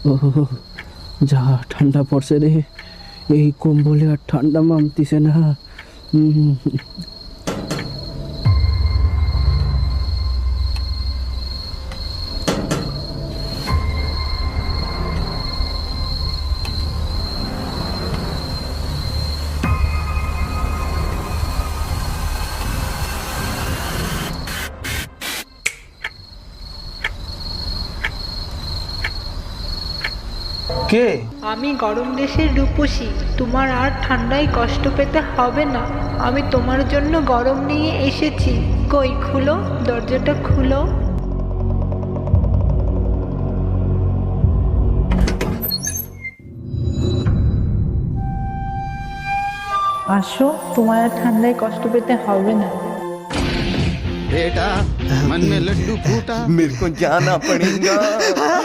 ও যা ঠান্ডা পড়ছে রে, এই কম্বলে আর ঠান্ডা মানতিছে না। কে? আমি গরম দেশের রূপসী, তোমার আর ঠান্ডায় কষ্ট পেতে হবে না। আমি তোমার জন্য গরম নিয়ে এসেছি। কই খুলো, দরজাটা খুলো। আসো, তোমার আর ঠান্ডায় কষ্ট পেতে হবে না। बेटा मन में लड्डू फूटा मेरे को जाना पड़ेगा।